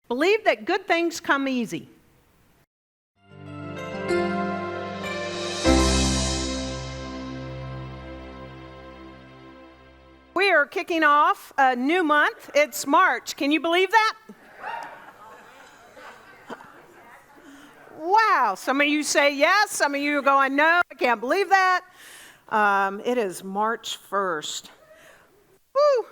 Believe that good things come easy. We are kicking off a new month. It's March. Can you believe that? Wow. Some of you say yes. Some of you are going, no, I can't believe that. It is March 1st. Woo.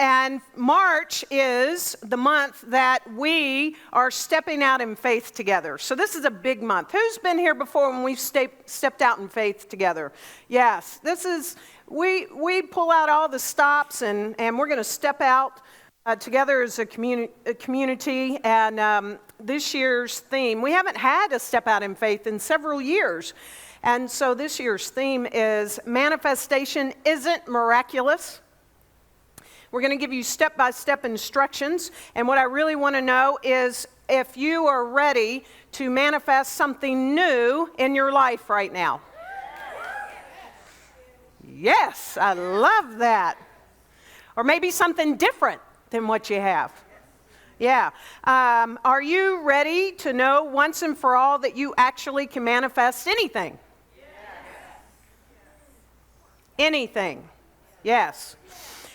And March is the month that we are stepping out in faith together. So this is a big month. Who's been here before when we've stepped out in faith together? Yes, this is, we pull out all the stops and we're going to step out together as a community. And this year's theme, we haven't had a step out in faith in several years. And so this year's theme is Manifestation Isn't Miraculous. We're going to give you step-by-step instructions, and what I really want to know is if you are ready to manifest something new in your life right now. Yes, I love that. Or maybe something different than what you have. Yeah. Are you ready to know once and for all that you actually can manifest anything? Anything. Yes.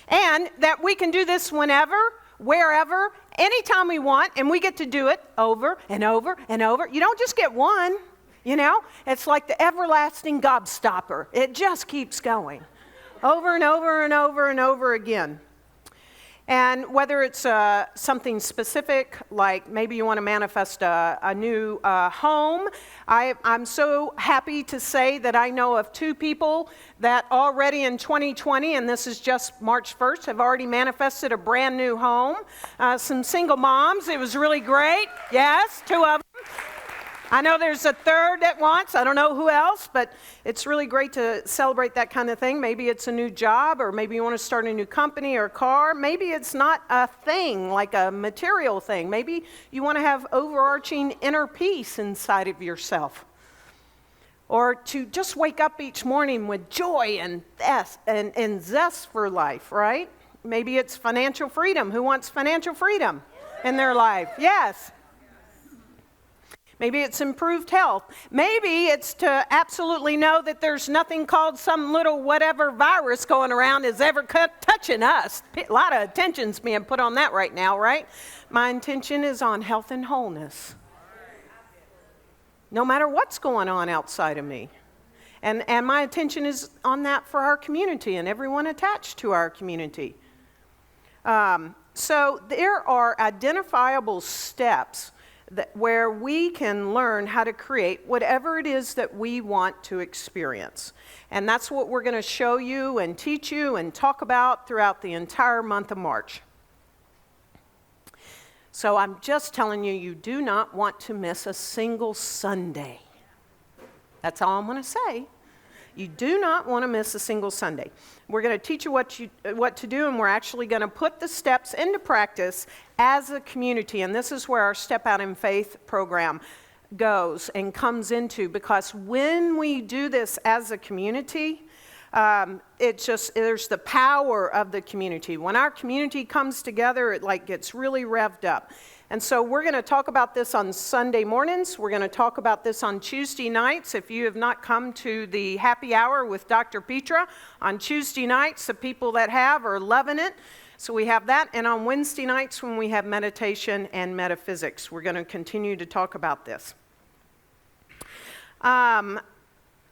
And that we can do this whenever, wherever, anytime we want, and we get to do it over and over and over. You don't just get one, you know. It's like the everlasting gobstopper. It just keeps going over and over and over and over again. And whether it's something specific, like maybe you want to manifest a new home, I'm so happy to say that I know of 2 people that already in 2020, and this is just March 1st, have already manifested a brand new home. Some single moms, it was really great. Yes, 2 of them. I know there's a 3rd that wants, I don't know who else, but it's really great to celebrate that kind of thing. Maybe it's a new job, or maybe you want to start a new company or car. Maybe it's not a thing, like a material thing. Maybe you want to have overarching inner peace inside of yourself. Or to just wake up each morning with joy and zest for life, right? Maybe it's financial freedom. Who wants financial freedom in their life? Yes. Maybe it's improved health. Maybe it's to absolutely know that there's nothing called some little whatever virus going around is ever touching us. A lot of attention's being put on that right now, right? My intention is on health and wholeness. No matter what's going on outside of me. And my attention is on that for our community and everyone attached to our community. So there are identifiable steps where we can learn how to create whatever it is that we want to experience. And that's what we're going to show you and teach you and talk about throughout the entire month of March. So I'm just telling you, you do not want to miss a single Sunday. That's all I'm going to say. You do not want to miss a single Sunday. We're going to teach you what to do, and we're actually going to put the steps into practice as a community. And this is where our Step Out in Faith program goes and comes into, because when we do this as a community, there's the power of the community. When our community comes together, it gets really revved up. And so we're going to talk about this on Sunday mornings. We're going to talk about this on Tuesday nights. If you have not come to the happy hour with Dr. Petra on Tuesday nights, the people that have are loving it. So we have that. And on Wednesday nights when we have meditation and metaphysics, we're going to continue to talk about this.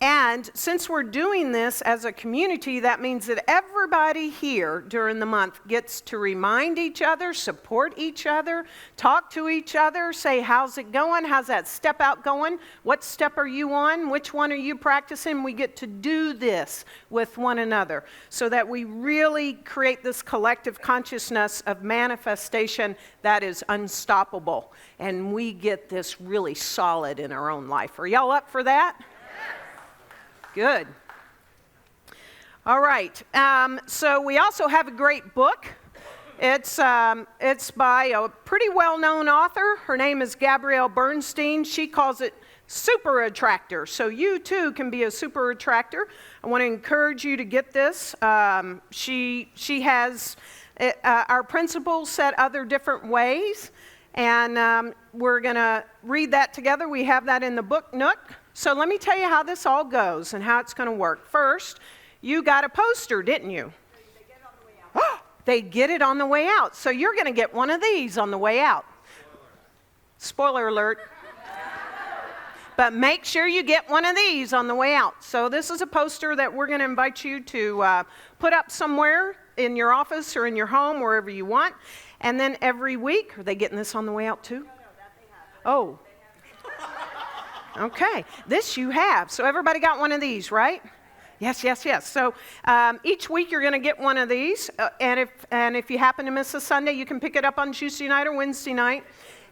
And since we're doing this as a community, that means that everybody here during the month gets to remind each other, support each other, talk to each other, say, how's it going? How's that step out going? What step are you on? Which one are you practicing? We get to do this with one another so that we really create this collective consciousness of manifestation that is unstoppable. And we get this really solid in our own life. Are y'all up for that? Good. All right. So we also have a great book. It's by a pretty well-known author. Her name is Gabrielle Bernstein. She calls it Super Attractor. So you too can be a super attractor. I want to encourage you to get this. She has Our principals said other different ways, and we're going to read that together. We have that in the book Nook. So let me tell you how this all goes and how it's going to work. First, you got a poster, didn't you? They get it on the way out. They get it on the way out. So you're going to get one of these on the way out. Spoiler alert. But make sure you get one of these on the way out. So this is a poster that we're going to invite you to put up somewhere in your office or in your home, wherever you want. And then every week, are they getting this on the way out too? No, that they have. Oh. Okay. This you have. So everybody got one of these, right? Yes, yes, yes. So each week you're going to get one of these. And if you happen to miss a Sunday, you can pick it up on Tuesday night or Wednesday night.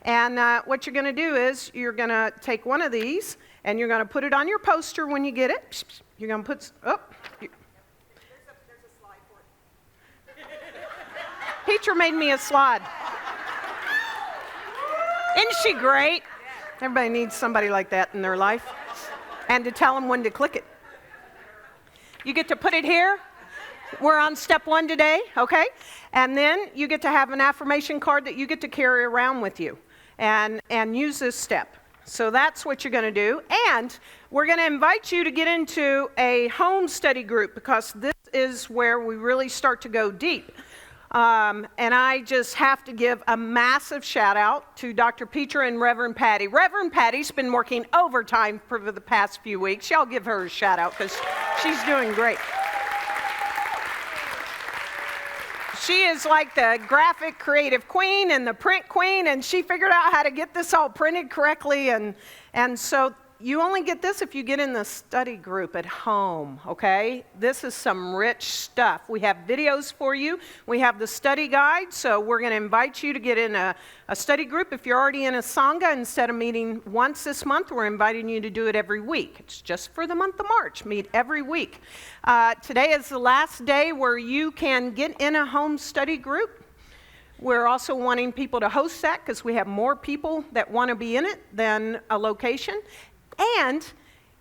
And what you're going to do is you're going to take one of these and you're going to put it on your poster when you get it. You're going to put, there's a slide for it. Petra made me a slide. Isn't she great? Everybody needs somebody like that in their life. And to tell them when to click it. You get to put it here. We're on step 1 today, okay? And then you get to have an affirmation card that you get to carry around with you and use this step. So that's what you're going to do. And we're going to invite you to get into a home study group because this is where we really start to go deep. And I just have to give a massive shout out to Dr. Petra and Reverend Patty. Reverend Patty's been working overtime for the past few weeks. Y'all give her a shout out because she's doing great. She is like the graphic creative queen and the print queen, and she figured out how to get this all printed correctly. And so you only get this if you get in the study group at home, okay? This is some rich stuff. We have videos for you. We have the study guide, so we're going to invite you to get in a study group. If you're already in a Sangha, instead of meeting once this month, we're inviting you to do it every week. It's just for the month of March. Meet every week. Today is the last day where you can get in a home study group. We're also wanting people to host that because we have more people that want to be in it than a location. And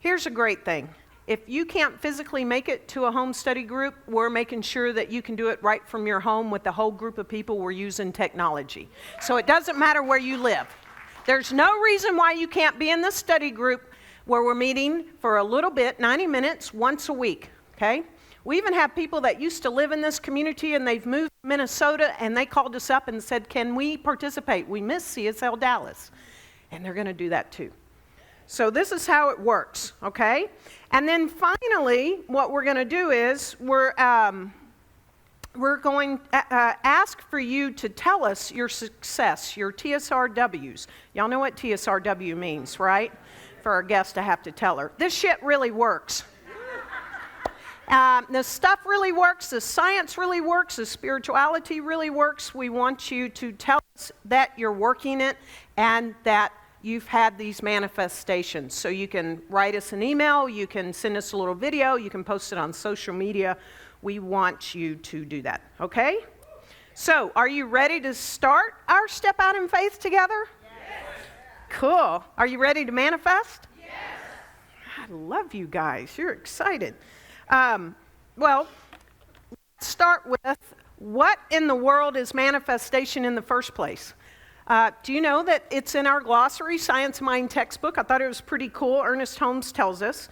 here's a great thing. If you can't physically make it to a home study group, we're making sure that you can do it right from your home with the whole group of people. We're using technology. So it doesn't matter where you live. There's no reason why you can't be in the study group where we're meeting for a little bit, 90 minutes, once a week, okay? We even have people that used to live in this community and they've moved to Minnesota and they called us up and said, can we participate? We miss CSLDallas. And they're going to do that too. So this is how it works, okay? And then finally, what we're going to do is we're going to ask for you to tell us your success, your TSRWs. Y'all know what TSRW means, right? For our guest to have to tell her. This shit really works. The stuff really works, the science really works, the spirituality really works. We want you to tell us that you're working it and that you've had these manifestations. So you can write us an email, you can send us a little video, you can post it on social media. We want you to do that, okay? So, are you ready to start our Step Out in Faith together? Yes. Cool. Are you ready to manifest? Yes. I love you guys. You're excited. Well, let's start with what in the world is manifestation in the first place? Do you know that it's in our glossary, Science Mind textbook? I thought it was pretty cool. Ernest Holmes tells us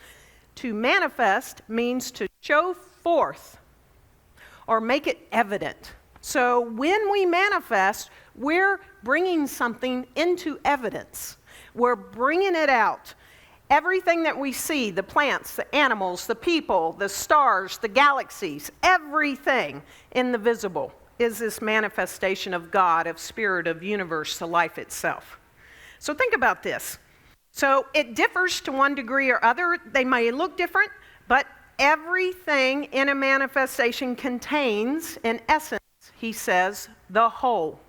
to manifest means to show forth or make it evident. So when we manifest, we're bringing something into evidence. We're bringing it out. Everything that we see, the plants, the animals, the people, the stars, the galaxies, everything in the visible is this manifestation of God, of spirit, of universe, the life itself. So think about this. So it differs to one degree or other. They may look different, but everything in a manifestation contains, in essence, he says, the whole.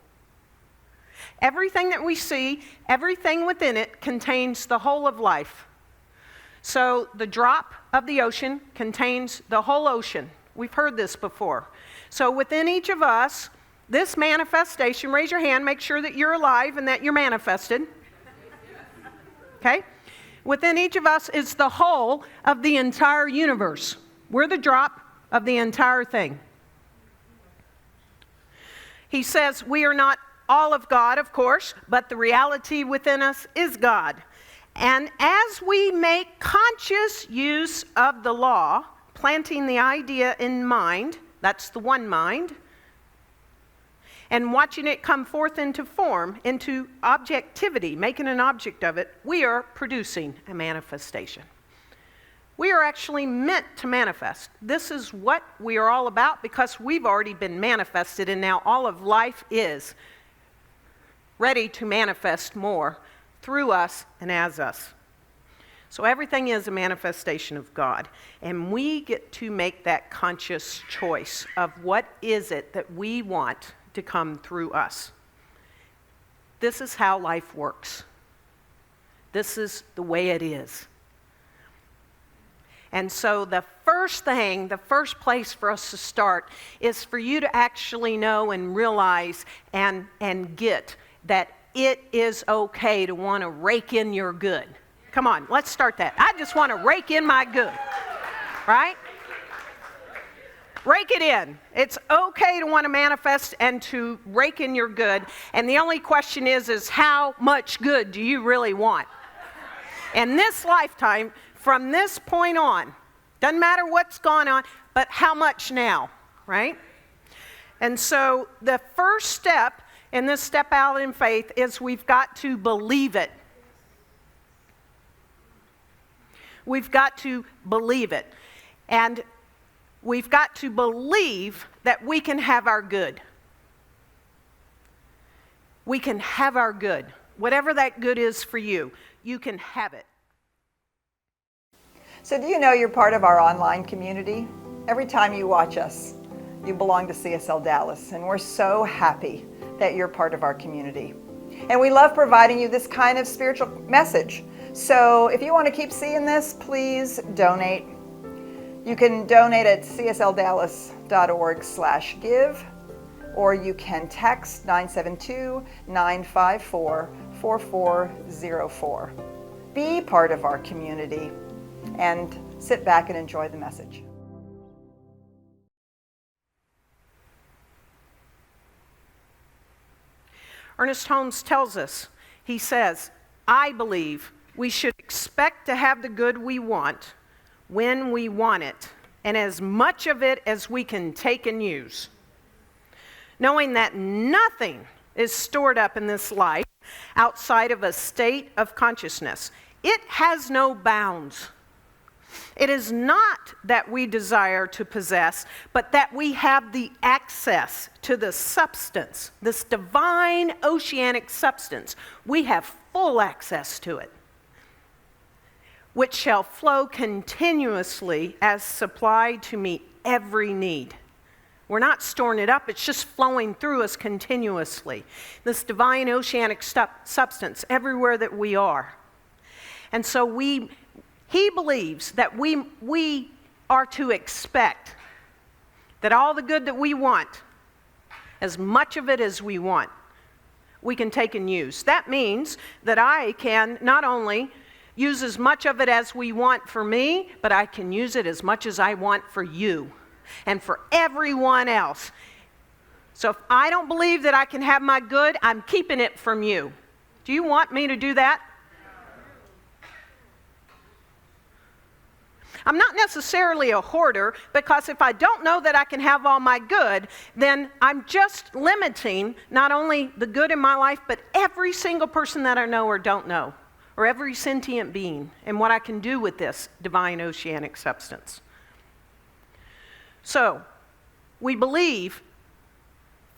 Everything that we see, everything within it contains the whole of life. So the drop of the ocean contains the whole ocean. We've heard this before. So within each of us, this manifestation, raise your hand, make sure that you're alive and that you're manifested. Okay? Within each of us is the whole of the entire universe. We're the drop of the entire thing. He says we are not all of God, of course, but the reality within us is God. And as we make conscious use of the law, planting the idea in mind, that's the one mind, and watching it come forth into form, into objectivity, making an object of it, we are producing a manifestation. We are actually meant to manifest. This is what we are all about because we've already been manifested, and now all of life is ready to manifest more through us and as us. So everything is a manifestation of God, and we get to make that conscious choice of what is it that we want to come through us. This is how life works. This is the way it is. And so the first thing, the first place for us to start is for you to actually know and realize and get that it is okay to want to rake in your good. Come on, let's start that. I just want to rake in my good, right? Rake it in. It's okay to want to manifest and to rake in your good. And the only question is how much good do you really want? In this lifetime, from this point on, doesn't matter what's gone on, but how much now, right? And so the first step in this step out in faith is we've got to believe it. We've got to believe it. And we've got to believe that we can have our good. We can have our good. Whatever that good is for you, you can have it. So do you know you're part of our online community? Every time you watch us, you belong to CSL Dallas, and we're so happy that you're part of our community. And we love providing you this kind of spiritual message. So if you want to keep seeing this, please donate. You can donate at csldallas.org/give, or you can text 972-954-4404. Be part of our community and sit back and enjoy the message. Ernest Holmes tells us, he says, I believe we should expect to have the good we want when we want it, and as much of it as we can take and use. Knowing that nothing is stored up in this life outside of a state of consciousness. It has no bounds. It is not that we desire to possess, but that we have the access to the substance, this divine oceanic substance. We have full access to it, which shall flow continuously as supplied to meet every need. We're not storing it up, it's just flowing through us continuously. This divine oceanic substance everywhere that we are. And so he believes that we are to expect that all the good that we want, as much of it as we want, we can take and use. That means that I can not only use as much of it as we want for me, but I can use it as much as I want for you and for everyone else. So if I don't believe that I can have my good, I'm keeping it from you. Do you want me to do that? I'm not necessarily a hoarder, because if I don't know that I can have all my good, then I'm just limiting not only the good in my life, but every single person that I know or don't know, or every sentient being, and what I can do with this divine oceanic substance. So, we believe,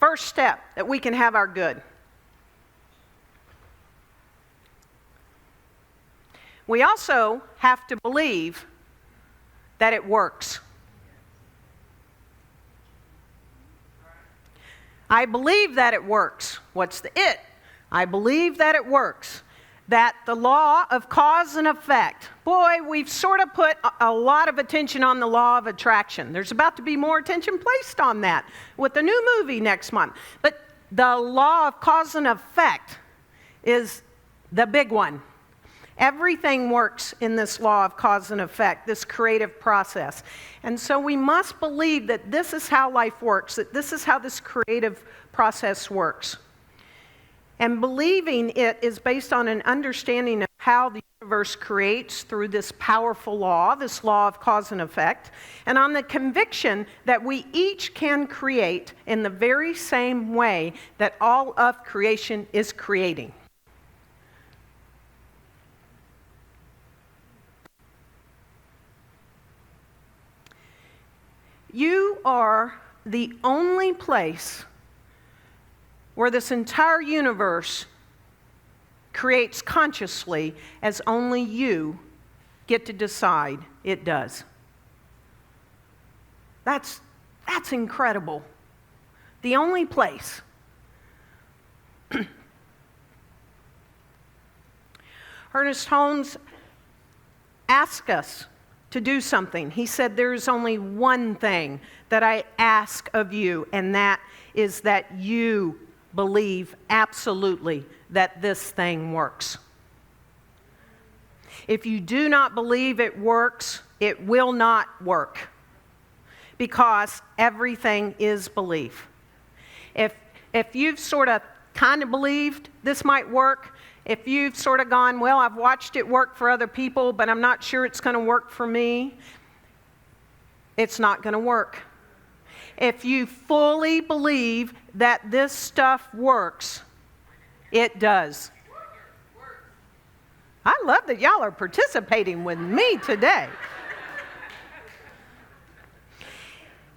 first step, that we can have our good. We also have to believe that it works. I believe that it works. What's the it? I believe that it works. That the law of cause and effect. Boy, we've sort of put a lot of attention on the law of attraction. There's about to be more attention placed on that with the new movie next month. But the law of cause and effect is the big one. Everything works in this law of cause and effect, this creative process. And so we must believe that this is how life works, that this is how this creative process works. And believing it is based on an understanding of how the universe creates through this powerful law, this law of cause and effect, and on the conviction that we each can create in the very same way that all of creation is creating. You are the only place where this entire universe creates consciously as only you get to decide it does. That's incredible. The only place. Ernest Holmes asked us to do something. He said, there's only one thing that I ask of you, and that is that you believe absolutely that this thing works. If you do not believe it works, it will not work, because everything is belief. If you've sort of kind of believed this might work, if you've sort of gone, well, I've watched it work for other people, but I'm not sure it's going to work for me, it's not going to work. If you fully believe that this stuff works, it does. I love that y'all are participating with me today.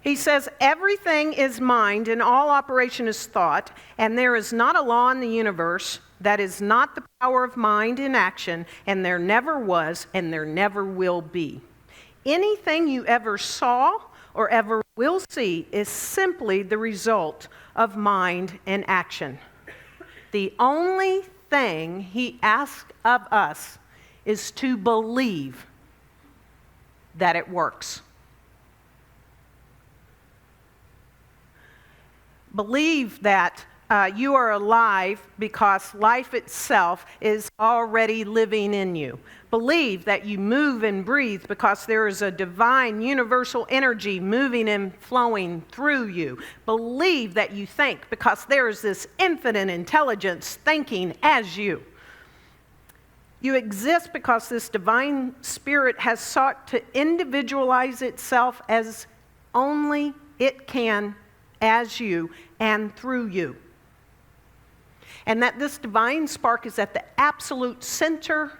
He says, everything is mind and all operation is thought, and there is not a law in the universe that is not the power of mind in action, and there never was and there never will be. Anything you ever saw or ever will see is simply the result of mind and action. The only thing he asks of us is to believe that it works. Believe that you are alive because life itself is already living in you. Believe that you move and breathe because there is a divine universal energy moving and flowing through you. Believe that you think because there is this infinite intelligence thinking as you. You exist because this divine spirit has sought to individualize itself as only it can, as you and through you. And that this divine spark is at the absolute center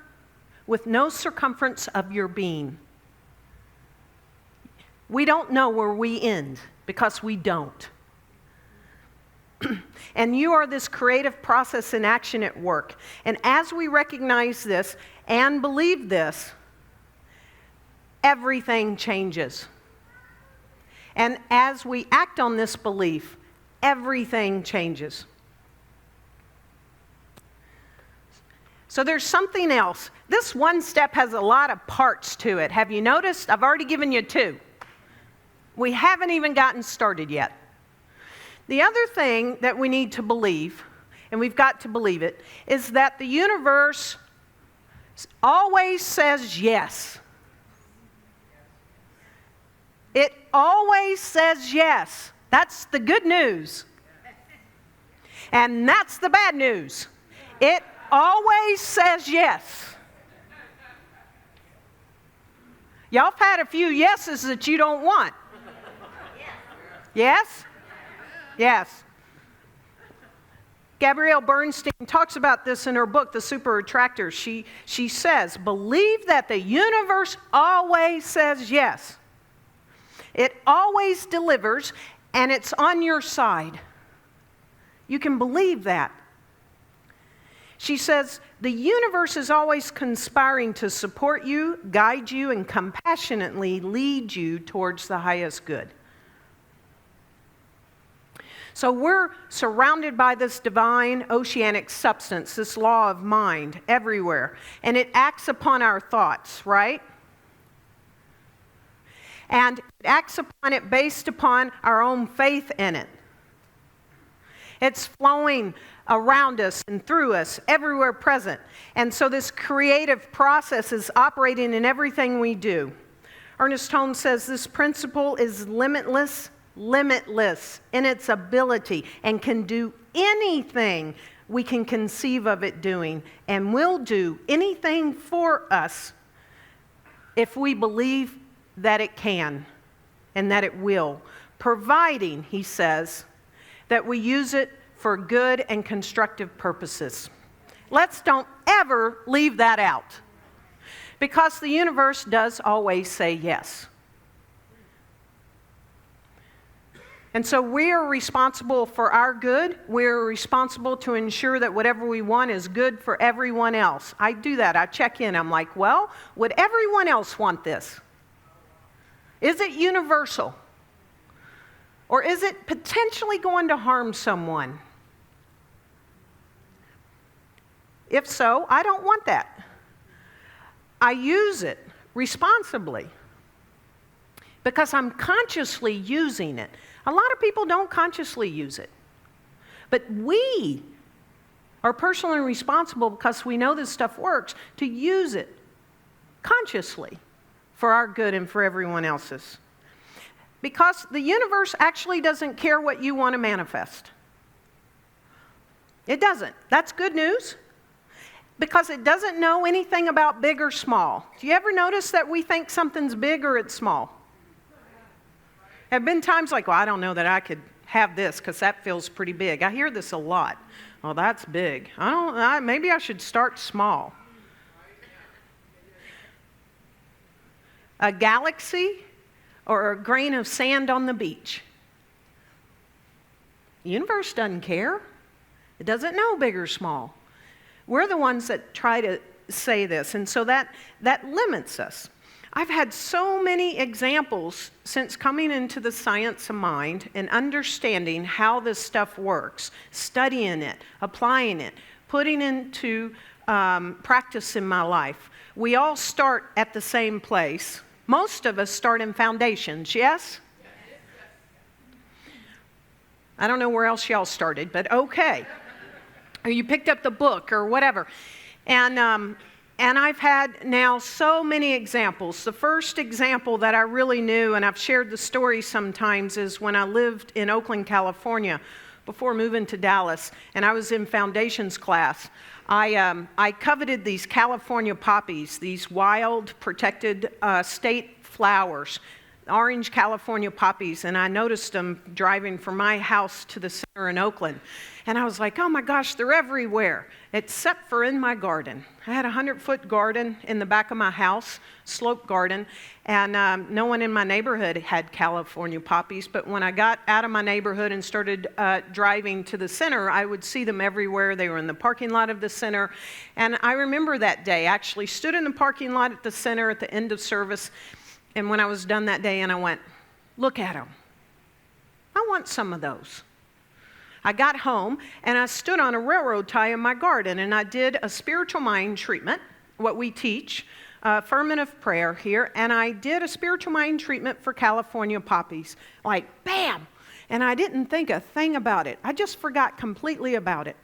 with no circumference of your being. We don't know where we end because we don't. And you are this creative process in action at work. And as we recognize this and believe this, everything changes. And as we act on this belief, everything changes. So there's something else. This one step has a lot of parts to it. Have you noticed? I've already given you 2. We haven't even gotten started yet. The other thing that we need to believe, and we've got to believe it, is that the universe always says yes. It always says yes. That's the good news. And that's the bad news. It always says yes. Y'all have had a few yeses that you don't want. Yes? Yes. Gabrielle Bernstein talks about this in her book, The Super Attractor. She says, believe that the universe always says yes. It always delivers, and it's on your side. You can believe that. She says, the universe is always conspiring to support you, guide you, and compassionately lead you towards the highest good. So we're surrounded by this divine oceanic substance, this law of mind everywhere, and it acts upon our thoughts, right? And it acts upon it based upon our own faith in it. It's flowing around us and through us, everywhere present. And so this creative process is operating in everything we do. Ernest Holmes says this principle is limitless in its ability and can do anything we can conceive of it doing, and will do anything for us if we believe that it can and that it will, providing, he says, that we use it for good and constructive purposes. Let's don't ever leave that out, because the universe does always say yes. And so we're responsible for our good. We're responsible to ensure that whatever we want is good for everyone else. I do that. I check in. I'm like, well, would everyone else want this? Is it universal? Or is it potentially going to harm someone? If so, I don't want that. I use it responsibly because I'm consciously using it. A lot of people don't consciously use it. But we are personally responsible, because we know this stuff works, to use it consciously for our good and for everyone else's. Because the universe actually doesn't care what you want to manifest. It doesn't. That's good news. Because it doesn't know anything about big or small. Do you ever notice that we think something's big or it's small? There have been times like, well, I don't know that I could have this because that feels pretty big. I hear this a lot. Well, that's big. Maybe I should start small. A galaxy or a grain of sand on the beach. The universe doesn't care. It doesn't know big or small. We're the ones that try to say this, and so that limits us. I've had so many examples since coming into the science of mind and understanding how this stuff works, studying it, applying it, putting into practice in my life. We all start at the same place. Most of us start in foundations, yes? I don't know where else y'all started, but okay. Or you picked up the book or whatever. And I've had now so many examples. The first example that I really knew, and I've shared the story sometimes, is when I lived in Oakland, California, before moving to Dallas, and I was in foundations class. I coveted these California poppies, these wild, protected state flowers, orange California poppies, and I noticed them driving from my house to the center in Oakland. And I was like, oh my gosh, they're everywhere, except for in my garden. I had a 100-foot garden in the back of my house, slope garden, and no one in my neighborhood had California poppies, but when I got out of my neighborhood and started driving to the center, I would see them everywhere. They were in the parking lot of the center, and I remember that day. I actually stood in the parking lot at the center at the end of service, and when I was done that day, and I went, look at them. I want some of those. I got home, and I stood on a railroad tie in my garden, and I did a spiritual mind treatment, what we teach, affirmative prayer here, and I did a spiritual mind treatment for California poppies. Like, bam! And I didn't think a thing about it. I just forgot completely about it.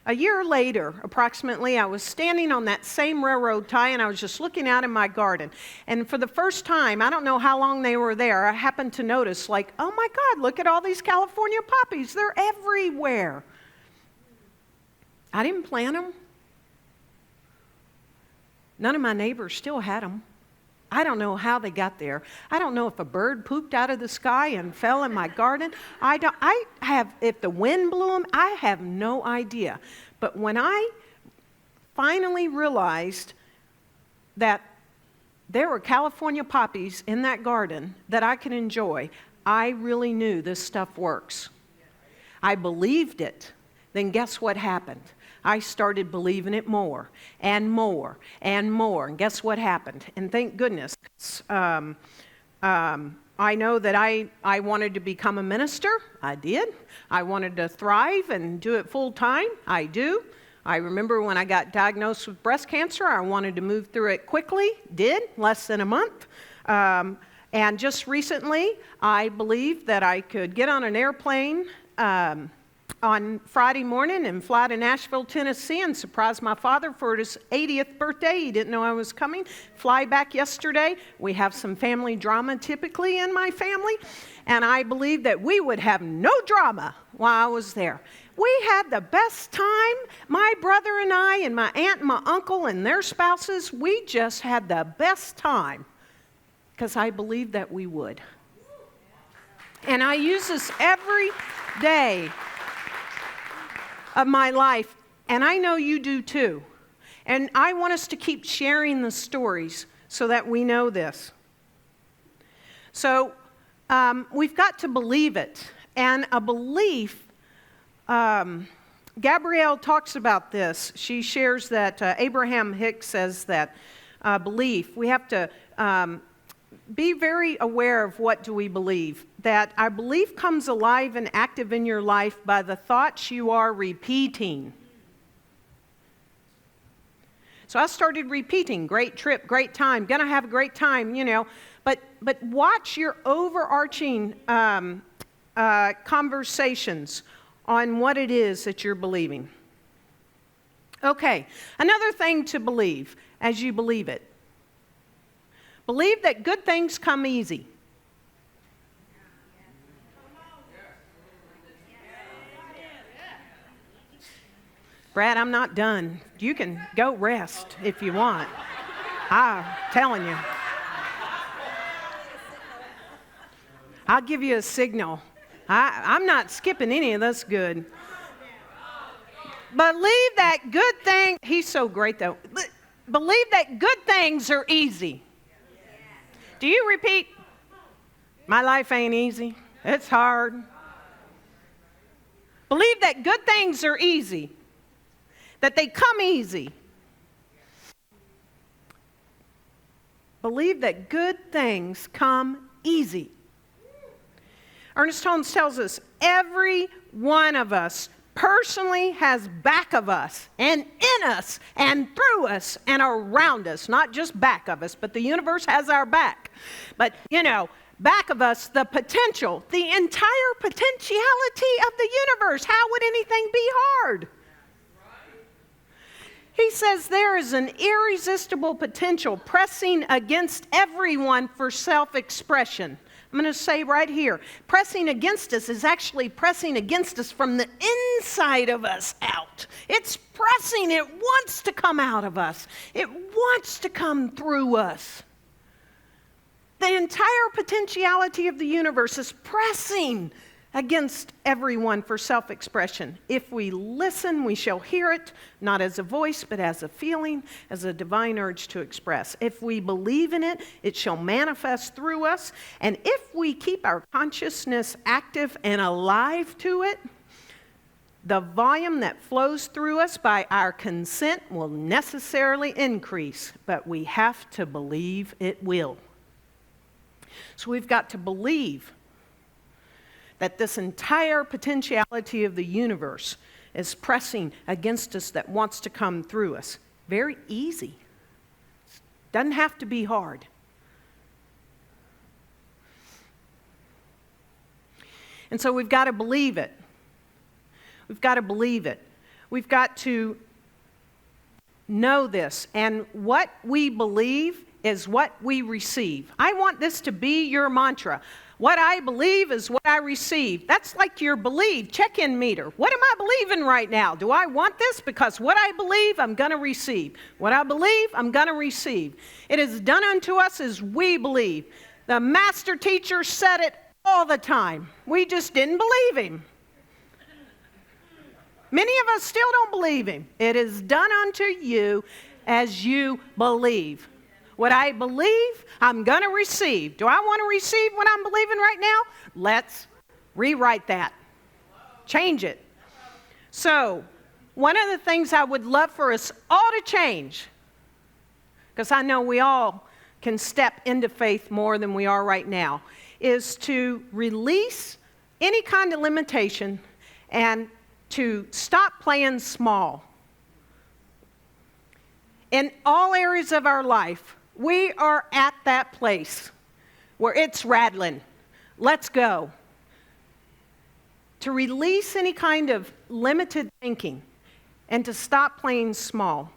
A year later, approximately, I was standing on that same railroad tie, and I was just looking out in my garden. And for the first time, I don't know how long they were there, I happened to notice, like, oh my God, look at all these California poppies. They're everywhere. I didn't plant them. None of my neighbors still had them. I don't know how they got there. I don't know if a bird pooped out of the sky and fell in my garden. If the wind blew them, I have no idea. But when I finally realized that there were California poppies in that garden that I could enjoy, I really knew this stuff works. I believed it. Then guess what happened? I started believing it more and more and more. And guess what happened? And thank goodness, I know that I wanted to become a minister. I did. I wanted to thrive and do it full time. I do. I remember when I got diagnosed with breast cancer, I wanted to move through it quickly. Did, less than a month. And just recently, I believed that I could get on an airplane on Friday morning and fly to Nashville, Tennessee and surprise my father for his 80th birthday. He didn't know I was coming. Fly back yesterday. We have some family drama typically in my family, and I believe that we would have no drama while I was there. We had the best time. My brother and I and my aunt and my uncle and their spouses, we just had the best time because I believe that we would. And I use this every day of my life, and I know you do too. And I want us to keep sharing the stories so that we know this. So we've got to believe it. And a belief, Gabrielle talks about this. She shares that Abraham Hicks says that belief, we have to be very aware of what do we believe. That our belief comes alive and active in your life by the thoughts you are repeating. So I started repeating, great trip, great time, gonna have a great time, you know. But watch your overarching conversations on what it is that you're believing. Okay, another thing to believe as you believe it. Believe that good things come easy. Brad, I'm not done. You can go rest if you want. I'm telling you. I'll give you a signal. I'm not skipping any of this good. Believe that good thing, he's so great though. Believe that good things are easy. Do you repeat, my life ain't easy, it's hard. Believe that good things are easy, that they come easy. Believe that good things come easy. Ernest Holmes tells us every one of us personally has back of us and in us and through us and around us. Not just back of us, but the universe has our back. But, you know, back of us, the potential, the entire potentiality of the universe. How would anything be hard? He says there is an irresistible potential pressing against everyone for self-expression. I'm going to say right here, pressing against us is actually pressing against us from the inside of us out. It's pressing. It wants to come out of us. It wants to come through us. The entire potentiality of the universe is pressing against everyone for self-expression. If we listen, we shall hear it, not as a voice, but as a feeling, as a divine urge to express. If we believe in it, it shall manifest through us. And if we keep our consciousness active and alive to it, the volume that flows through us by our consent will necessarily increase, but we have to believe it will. So we've got to believe that this entire potentiality of the universe is pressing against us that wants to come through us. Very easy. Doesn't have to be hard. And so we've got to believe it. We've got to believe it. We've got to know this. And what we believe is what we receive. I want this to be your mantra. What I believe is what I receive. That's like your believe check-in meter. What am I believing right now? Do I want this? Because what I believe, I'm going to receive. What I believe, I'm going to receive. It is done unto us as we believe. The master teacher said it all the time. We just didn't believe him. Many of us still don't believe him. It is done unto you as you believe. What I believe, I'm going to receive. Do I want to receive what I'm believing right now? Let's rewrite that. Change it. So, one of the things I would love for us all to change, because I know we all can step into faith more than we are right now, is to release any kind of limitation and to stop playing small. In all areas of our life, we are at that place where it's rattling. Let's go. to release any kind of limited thinking and to stop playing small.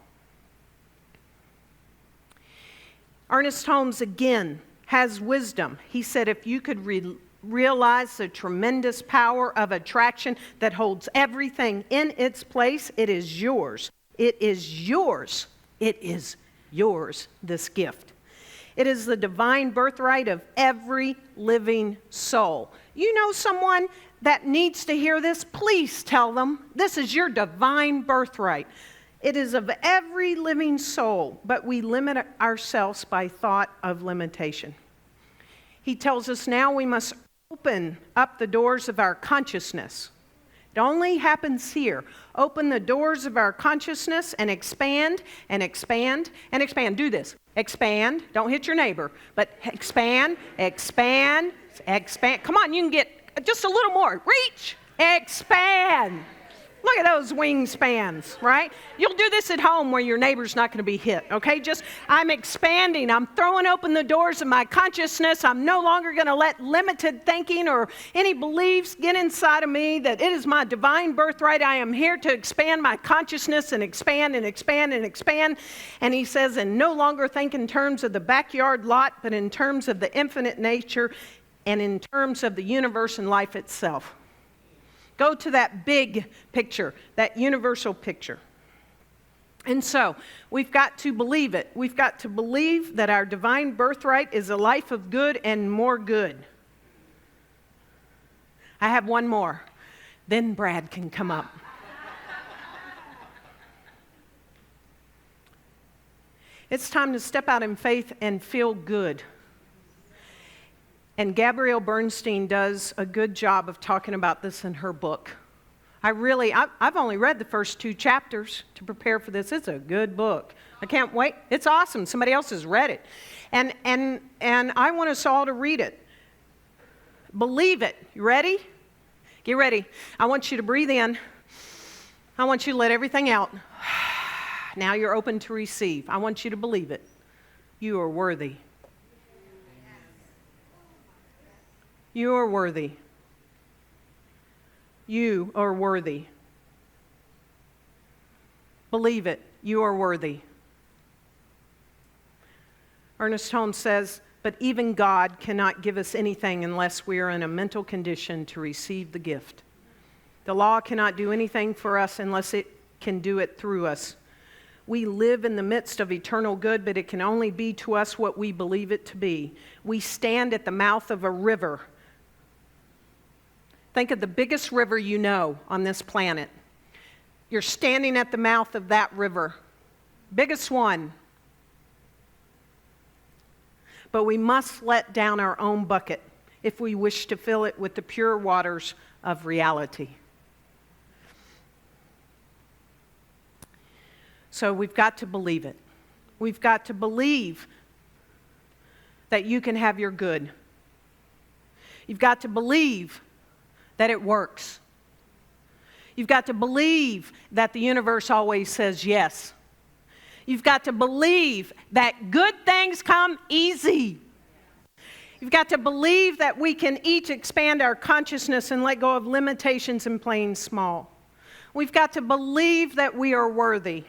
Ernest Holmes, again, has wisdom. He said, if you could realize the tremendous power of attraction that holds everything in its place, it is yours. It is yours. It is yours, this gift. It is the divine birthright of every living soul. You know someone that needs to hear this? Please tell them this is your divine birthright. It is of every living soul, but we limit ourselves by thought of limitation. He tells us now we must open up the doors of our consciousness. It only happens here. Open the doors of our consciousness and expand and expand and expand. Do this. Expand. Don't hit your neighbor, but expand, expand, expand. Come on, you can get just a little more. Reach. Expand. Look at those wingspans, right? You'll do this at home where your neighbor's not going to be hit, okay? I'm expanding. I'm throwing open the doors of my consciousness. I'm no longer going to let limited thinking or any beliefs get inside of me that it is my divine birthright. I am here to expand my consciousness and expand and expand and expand. And he says, and no longer think in terms of the backyard lot, but in terms of the infinite nature and in terms of the universe and life itself. Go to that big picture, that universal picture. And so, we've got to believe it. We've got to believe that our divine birthright is a life of good and more good. I have one more. Then Brad can come up. It's time to step out in faith and feel good. And Gabrielle Bernstein does a good job of talking about this in her book. I've only read the first 2 chapters to prepare for this. It's a good book. I can't wait. It's awesome. Somebody else has read it. And I want us all to read it. Believe it. You ready? Get ready. I want you to breathe in. I want you to let everything out. Now you're open to receive. I want you to believe it. You are worthy. You are worthy. You are worthy. Believe it. You are worthy. Ernest Holmes says, but even God cannot give us anything unless we are in a mental condition to receive the gift. The law cannot do anything for us unless it can do it through us. We live in the midst of eternal good, but it can only be to us what we believe it to be. We stand at the mouth of a river. Think of the biggest river you know on this planet. You're standing at the mouth of that river. Biggest one. But we must let down our own bucket if we wish to fill it with the pure waters of reality. So we've got to believe it. We've got to believe that you can have your good. You've got to believe that it works. You've got to believe that the universe always says yes. You've got to believe that good things come easy. You've got to believe that we can each expand our consciousness and let go of limitations and playing small. We've got to believe that we are worthy.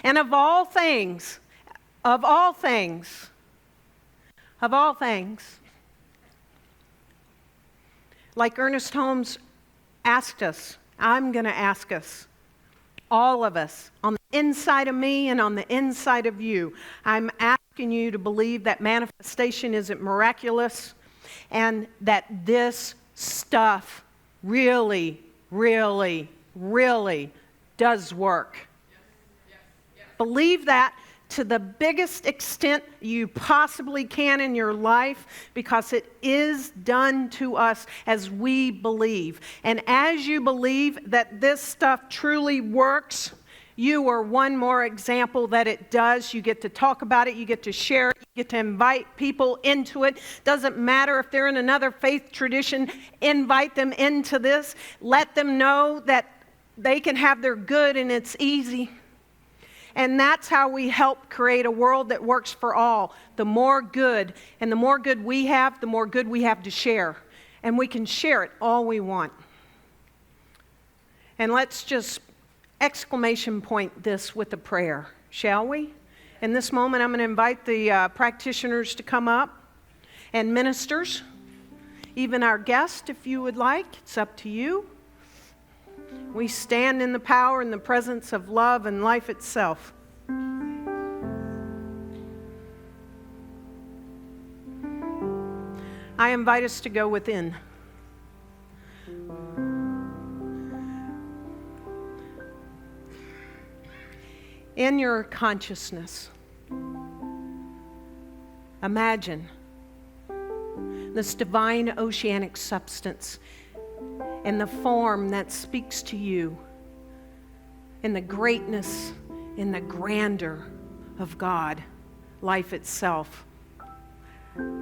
And of all things, like Ernest Holmes asked us, I'm going to ask us, all of us, on the inside of me and on the inside of you, I'm asking you to believe that manifestation isn't miraculous and that this stuff really, really, really does work. Believe that to the biggest extent you possibly can in your life, because it is done to us as we believe. And as you believe that this stuff truly works, you are one more example that it does. You get to talk about it, you get to share it, you get to invite people into it. Doesn't matter if they're in another faith tradition, invite them into this. Let them know that they can have their good and it's easy. And that's how we help create a world that works for all. The more good, and the more good we have, the more good we have to share. and we can share it all we want. And let's just exclamation point this with a prayer, shall we? In this moment, I'm going to invite the practitioners to come up, and ministers, even our guest, if you would like. It's up to you. We stand in the power and the presence of love and life itself. I invite us to go within. In your consciousness, imagine this divine oceanic substance in the form that speaks to you, in the greatness, in the grandeur of God, life itself.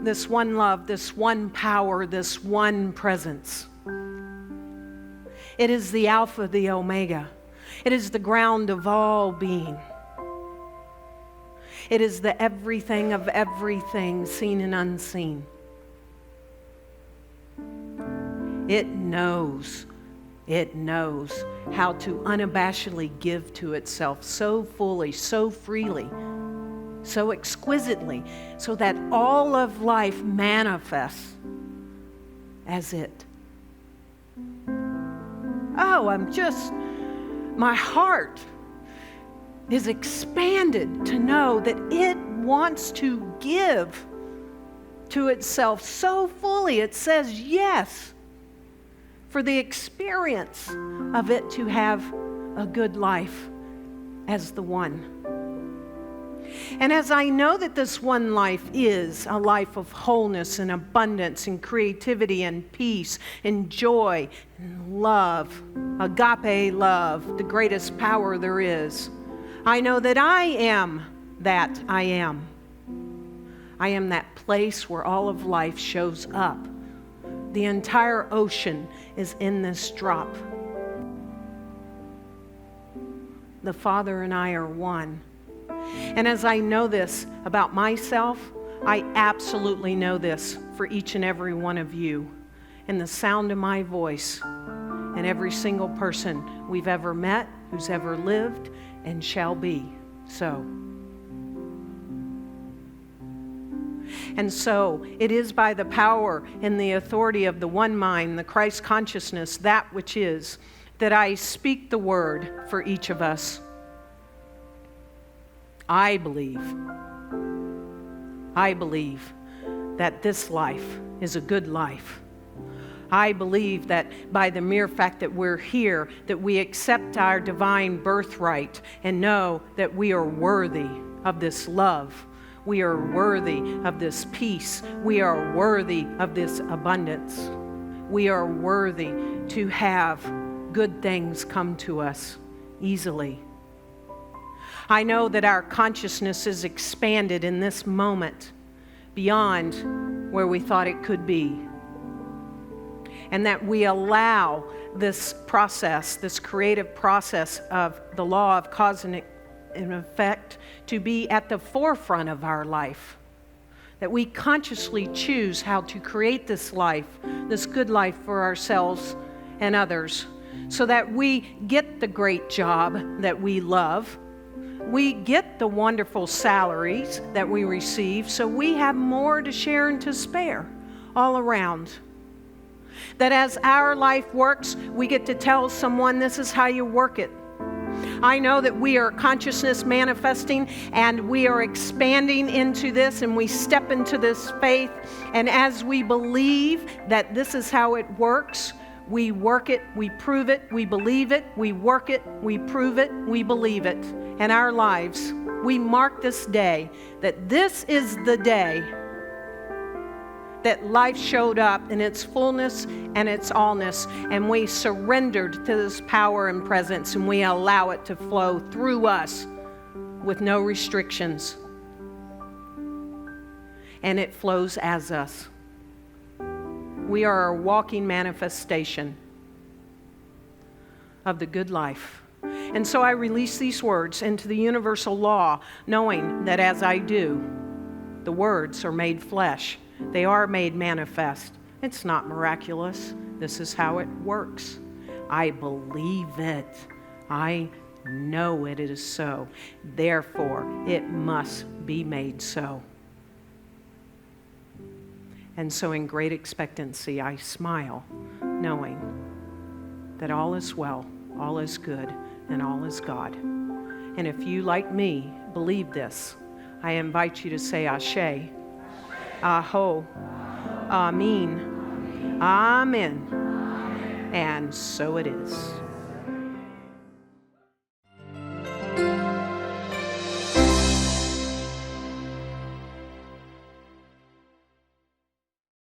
This one love, this one power, this one presence. It is the Alpha, the Omega. It is the ground of all being. It is the everything of everything, seen and unseen. It knows how to unabashedly give to itself so fully, so freely, so exquisitely, so that all of life manifests as it. Oh, my heart is expanded to know that it wants to give to itself so fully. It says yes for the experience of it to have a good life as the one. And as I know that this one life is a life of wholeness and abundance and creativity and peace and joy and love, agape love, the greatest power there is, I know that I am that I am. I am that place where all of life shows up. The entire ocean is in this drop. The Father and I are one. And as I know this about myself, I absolutely know this for each and every one of you. In the sound of my voice, and every single person we've ever met, who's ever lived, and shall be so. And so it is by the power and the authority of the one mind, the Christ consciousness, that which is, that I speak the word for each of us. I believe that this life is a good life. I believe that by the mere fact that we're here, that we accept our divine birthright and know that we are worthy of this love. We are worthy of this peace. We are worthy of this abundance. We are worthy to have good things come to us easily. I know that our consciousness is expanded in this moment beyond where we thought it could be. And that we allow this process, this creative process of the law of cause and effect to be at the forefront of our life. That we consciously choose how to create this life, this good life for ourselves and others, so that we get the great job that we love. We get the wonderful salaries that we receive, so we have more to share and to spare all around. That as our life works, we get to tell someone this is how you work it. I know that we are consciousness manifesting and we are expanding into this, and we step into this faith, and as we believe that this is how it works, we work it, we prove it, we believe it, we work it, we prove it, we believe it. In our lives, we mark this day, that this is the day that life showed up in its fullness and its allness, and we surrendered to this power and presence, and we allow it to flow through us with no restrictions. And it flows as us. We are a walking manifestation of the good life. And so I release these words into the universal law, knowing that as I do, the words are made flesh. They are made manifest It's not miraculous. This is how it works. I believe it. I know it is so. Therefore, it must be made so. And so in great expectancy, I smile, knowing that all is well, all is good, and all is God. And if you, like me, believe this, I invite you to say Ashe, Aho, Amin, Amen. And so it is.